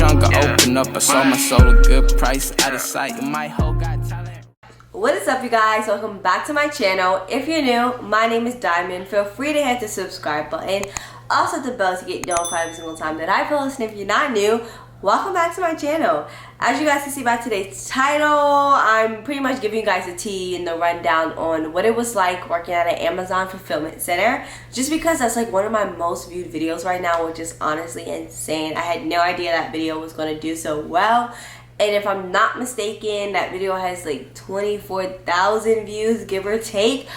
trunk, I open up, I sold my soul a good price, out of sight, and my whole got talent. What is up, you guys? Welcome back to my channel. If you're new, my name is Diamond. Feel free to hit the subscribe button. Also hit the bell to get notified every single time that I post. And if you're not new, welcome back to my channel. As you guys can see by today's title, I'm pretty much giving you guys a tea and the rundown on what it was like working at an Amazon fulfillment center. Just because that's like one of my most viewed videos right now, which is honestly insane. I had no idea that video was going to do so well. And if I'm not mistaken, that video has like 24,000 views, give or take.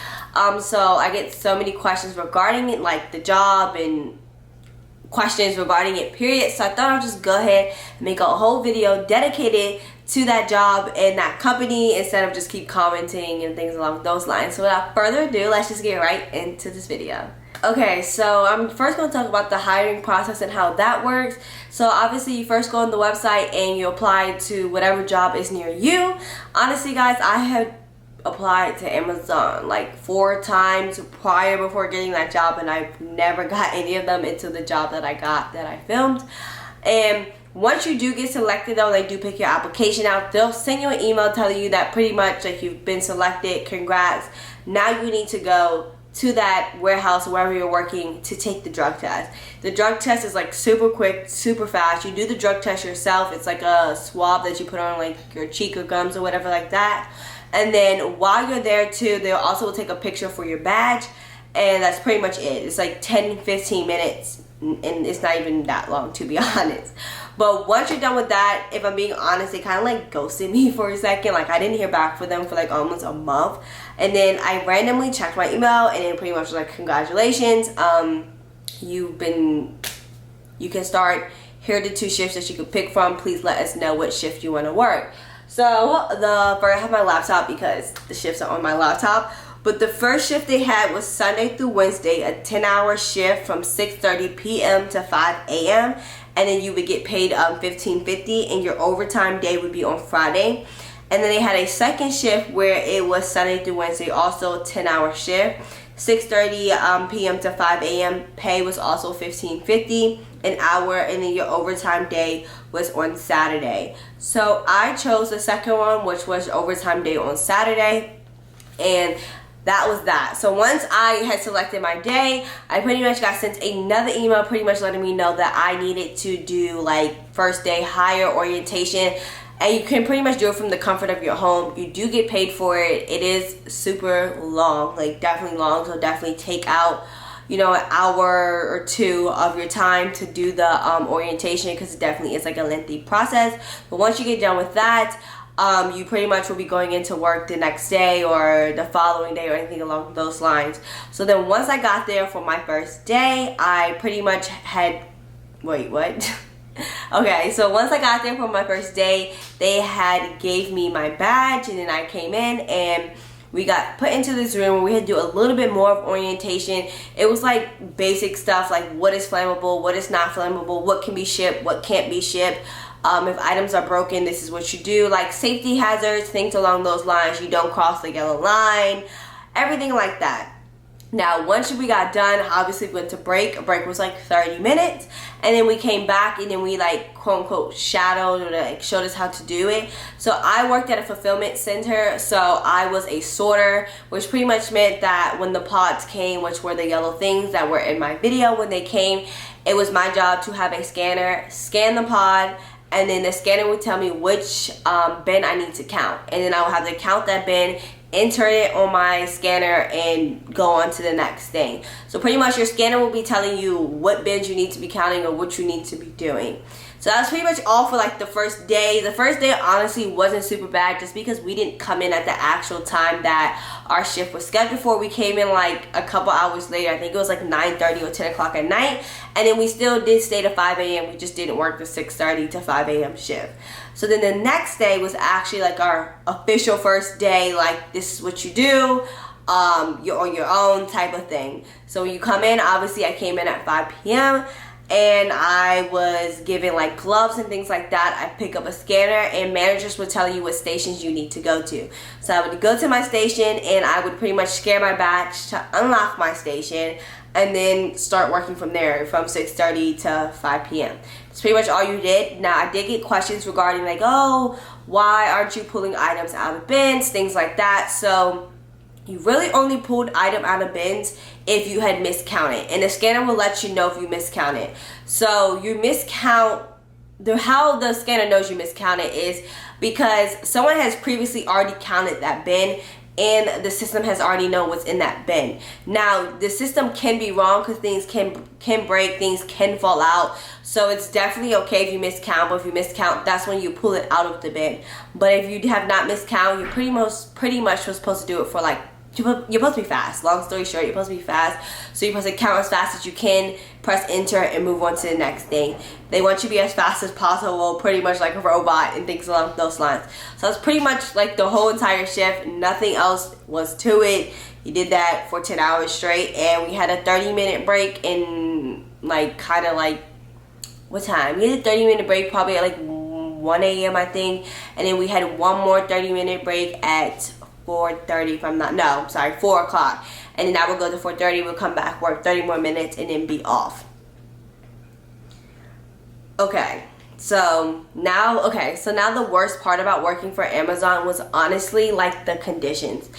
So I get so many questions regarding it, like the job and questions regarding it, period. So I thought I'll just go ahead and make a whole video dedicated to that job and that company instead of just keep commenting and things along those lines. So without further ado, let's just get right into this video. Okay, so I'm first going to talk about the hiring process and how that works. So obviously you first go on the website and you apply to whatever job is near you. Honestly guys, I had applied to Amazon like 4 times prior before getting that job, and I've never got any of them into the job that I got that I filmed. And once you do get selected though, they do pick your application out. They'll send you an email telling you that pretty much like you've been selected, congrats. Now you need to go to that warehouse wherever you're working to take the drug test. The drug test is like super quick, super fast. You do the drug test yourself. It's like a swab that you put on like your cheek or gums or whatever like that. And then while you're there too, they'll also take a picture for your badge, and that's pretty much it. It's like 10-15 minutes, and it's not even that long to be honest. But once you're done with that, if I'm being honest, they kind of like ghosted me for a second. Like I didn't hear back from them for like almost a month. And then I randomly checked my email, and it pretty much was like, congratulations, you can start. Here are the 2 shifts that you could pick from. Please let us know what shift you want to work. So I have my laptop because the shifts are on my laptop. But the first shift they had was Sunday through Wednesday, a 10-hour shift from 6:30 p.m. to 5 a.m. And then you would get paid $15.50, and your overtime day would be on Friday. And then they had a second shift where it was Sunday through Wednesday, also a 10-hour shift, 6:30 p.m. to 5 a.m. Pay was also $15.50 an hour, and then your overtime day was on Saturday. So I chose the second one, which was overtime day on Saturday, and that was that. So once I had selected my day, I pretty much got sent another email pretty much letting me know that I needed to do like first day hire orientation. And you can pretty much do it from the comfort of your home. You do get paid for it. It is super long, like definitely long. So definitely take out, you know, an hour or 2 of your time to do the orientation, because it definitely is like a lengthy process. But once you get done with that, you pretty much will be going into work the next day or the following day or anything along those lines. So then once I got there for my first day, I pretty much had, wait, what? Okay, so once I got there for my first day, they had gave me my badge, and then I came in and we got put into this room where we had to do a little bit more of orientation. It was like basic stuff like what is flammable, what is not flammable, what can be shipped, what can't be shipped. If items are broken, this is what you do. Like safety hazards, things along those lines. You don't cross the yellow line, everything like that. Now, once we got done, obviously we went to break. A break was like 30 minutes. And then we came back, and then we like quote unquote shadowed or like showed us how to do it. So I worked at a fulfillment center. So I was a sorter, which pretty much meant that when the pods came, which were the yellow things that were in my video when they came, it was my job to have a scanner scan the pod, and then the scanner would tell me which bin I need to count. And then I would have to count that bin, enter it on my scanner, and go on to the next thing. So pretty much your scanner will be telling you what bins you need to be counting or what you need to be doing. So that's pretty much all for like the first day. The first day honestly wasn't super bad just because we didn't come in at the actual time that our shift was scheduled for. We came in like a couple hours later. I think it was like 9:30 or 10 o'clock at night. And then we still did stay to 5 a.m. We just didn't work the 6:30 to 5 a.m. shift. So then the next day was actually like our official first day. Like, this is what you do. You're on your own type of thing. So when you come in, obviously I came in at 5 p.m. and I was given like gloves and things like that. I pick up a scanner and managers would tell you what stations you need to go to. So I would go to my station and I would pretty much scan my badge to unlock my station. and then start working from there from 6:30 to 5 p.m. That's pretty much all you did. Now, I did get questions regarding like, oh, why aren't you pulling items out of bins, things like that. So you really only pulled item out of bins if you had miscounted, and the scanner will let you know if you miscounted. So you miscount. How the scanner knows you miscounted is because someone has previously already counted that bin, and the system has already known what's in that bin. Now, the system can be wrong because things can break, things can fall out. So it's definitely okay if you miscount, but if you miscount, that's when you pull it out of the bin. But if you have not miscount, you pretty much was supposed to do it for like, you're supposed to be fast. Long story short, you're supposed to be fast. So you're supposed to count as fast as you can, press enter, and move on to the next thing. They want you to be as fast as possible, pretty much like a robot and things along those lines. So it's pretty much like the whole entire shift. Nothing else was to it. You did that for 10 hours straight, and we had a 30-minute break in like kind of like, what time? We had a 30-minute break probably at like 1 a.m. I think, and then we had one more 30-minute break at 4:30 if I'm not, no, sorry, 4 o'clock. And then I will go to 4:30, we'll come back, work 30 more minutes, and then be off. Okay, so now the worst part about working for Amazon was honestly like the conditions.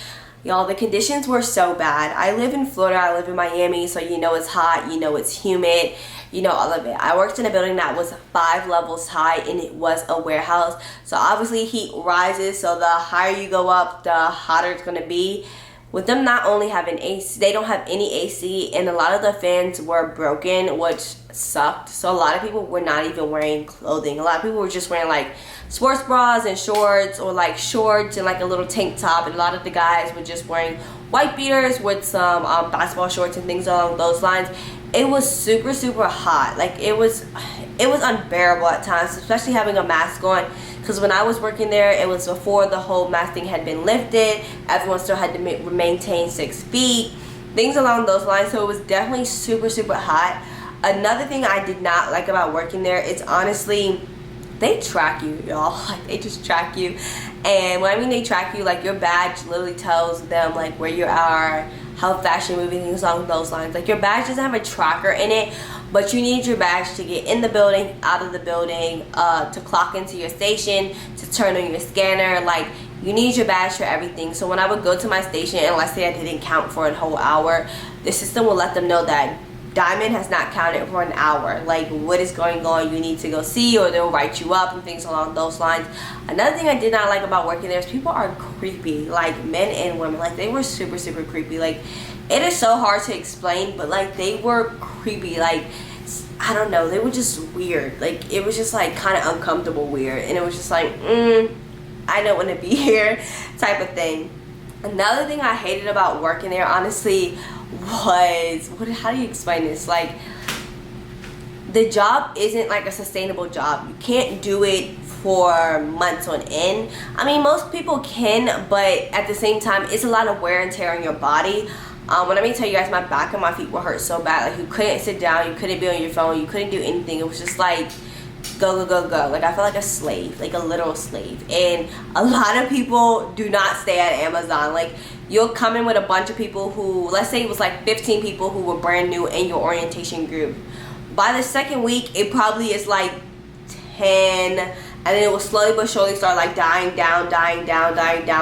Y'all, the conditions were so bad. I live in Florida, I live in Miami, so you know it's hot, you know it's humid, you know all of it. I worked in a building that was 5 levels high, and it was a warehouse. So obviously heat rises, so the higher you go up, the hotter it's gonna be. With them not only having AC, they don't have any AC, and a lot of the fans were broken, which sucked. So a lot of people were not even wearing clothing. A lot of people were just wearing like sports bras and shorts, or like shorts and like a little tank top, and a lot of the guys were just wearing white beaters with some basketball shorts and things along those lines. It was super hot. Like it was unbearable at times, especially having a mask on. Because when I was working there, it was before the whole mask thing had been lifted. Everyone still had to maintain 6 feet, things along those lines. So it was definitely super hot. Another thing I did not like about working there is honestly, they track you, y'all. Like they just track you. And when I mean they track you, like your badge literally tells them like where you are, how fast you're moving, things along those lines. Like your badge doesn't have a tracker in it, but you need your badge to get in the building, out of the building, to clock into your station, to turn on your scanner. Like you need your badge for everything. So when I would go to my station, and let's say I didn't count for a whole hour, the system will let them know that Diamond has not counted for an hour. Like what is going on, you need to go see, or they'll write you up and things along those lines. Another thing I did not like about working there is people are creepy, like men and women. Like they were super creepy. Like it is so hard to explain, but like they were creepy. Like I don't know, they were just weird. Like it was just like kind of uncomfortable weird, and it was just like I don't want to be here type of thing. Another thing I hated about working there honestly was, how do you explain this? Like the job isn't like a sustainable job. You can't do it for months on end. I mean, most people can, but at the same time, it's a lot of wear and tear on your body. When I tell you guys, my back and my feet were hurt so bad. Like you couldn't sit down, you couldn't be on your phone, you couldn't do anything. It was just like go. Like I felt like a slave, like a literal slave. And a lot of people do not stay at Amazon. Like you'll come in with a bunch of people who, let's say it was like 15 people who were brand new in your orientation group. By the second week, it probably is like 10, and then it will slowly but surely start like dying down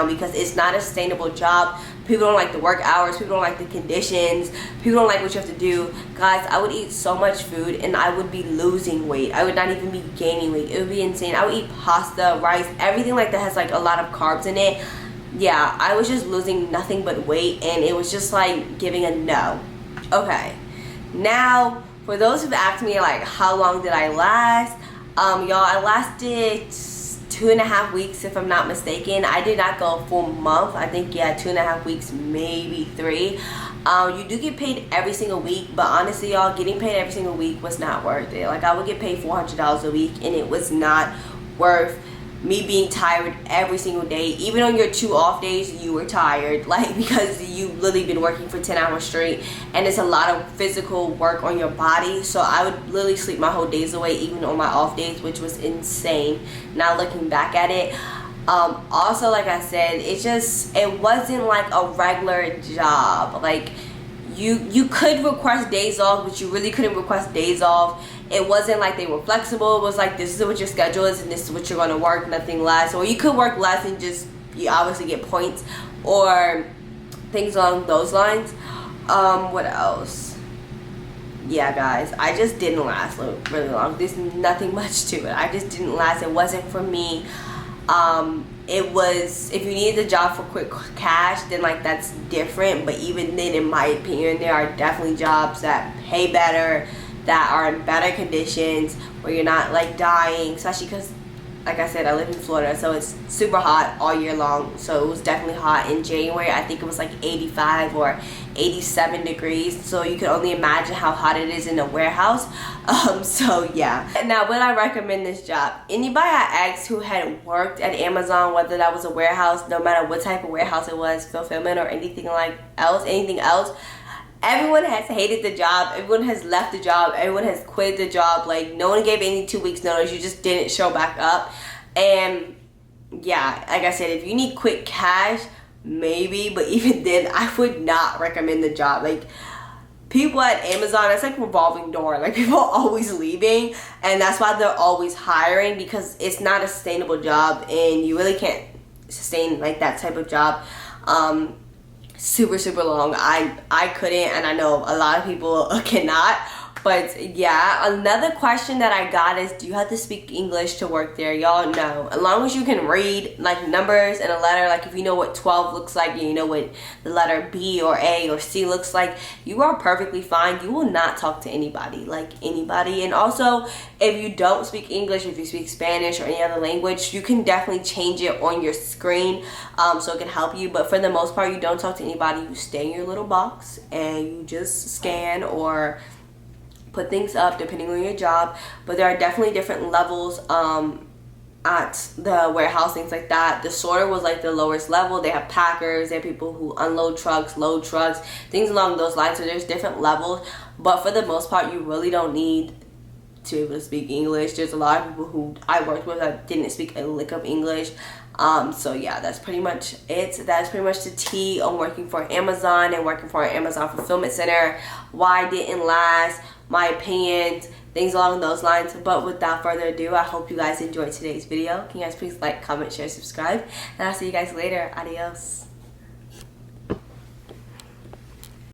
because it's not a sustainable job. People don't like the work hours, people don't like the conditions, people don't like what you have to do. Guys, I would eat so much food and I would be losing weight. I would not even be gaining weight. It would be insane. I would eat pasta, rice, everything like that has like a lot of carbs in it. Yeah, I was just losing nothing but weight, and it was just like giving a no. Okay, now for those who've asked me like how long did I last, y'all, I lasted 2.5 weeks if I'm not mistaken. I did not go a full month. I think 2.5 weeks, maybe 3. You do get paid every single week, but honestly y'all, getting paid every single week was not worth it. Like I would get paid $400 a week, and it was not worth me being tired every single day. Even on your 2 off days, you were tired, like because you literally been working for 10 hours straight, and it's a lot of physical work on your body. So I would literally sleep my whole days away, even on my off days, which was insane now looking back at it. Also, like I said, it wasn't like a regular job. Like you could request days off, but you really couldn't request days off. It wasn't like they were flexible. It was like, this is what your schedule is and this is what you're going to work, nothing less. Or you could work less and just, you obviously get points or things along those lines. What else? Yeah, guys, I just didn't last really long. There's nothing much to it. I just didn't last. It wasn't for me. It was, if you needed a job for quick cash, then like that's different. But even then, in my opinion, there are definitely jobs that pay better, that are in better conditions, where you're not like dying, especially because, like I said, I live in Florida, so it's super hot all year long. So it was definitely hot in January. I think it was like 85 or 87 degrees. So you can only imagine how hot it is in a warehouse. So yeah. Now, would I recommend this job? Anybody I asked who had worked at Amazon, whether that was a warehouse, no matter what type of warehouse it was, fulfillment or anything else, everyone has hated the job. Everyone has left the job. Everyone has quit the job. Like, no one gave any 2 weeks notice. You just didn't show back up. And yeah, like I said, if you need quick cash, maybe. But even then, I would not recommend the job. Like, people at Amazon, it's like a revolving door. Like, people are always leaving. And that's why they're always hiring, because it's not a sustainable job. And you really can't sustain like that type of job super long. I couldn't, and I know a lot of people cannot. But yeah, another question that I got is, do you have to speak English to work there? Y'all know, as long as you can read like numbers and a letter, like if you know what 12 looks like and you know what the letter B or A or C looks like, you are perfectly fine. You will not talk to anybody, like anybody. And also, if you don't speak English, if you speak Spanish or any other language, you can definitely change it on your screen, so it can help you. But for the most part, you don't talk to anybody. You stay in your little box and you just scan or put things up depending on your job. But there are definitely different levels at the warehouse, things like that. The sorter was like the lowest level. They have packers, they have people who unload trucks, load trucks, things along those lines. So there's different levels, but for the most part, you really don't need to be able to speak English. There's a lot of people who I worked with that didn't speak a lick of English. So yeah, that's pretty much it. That's pretty much the tea on working for Amazon and working for an Amazon fulfillment center. Why I didn't last, my opinions, things along those lines. But without further ado, I hope you guys enjoyed today's video. Can you guys please like, comment, share, subscribe, and I'll see you guys later. Adios.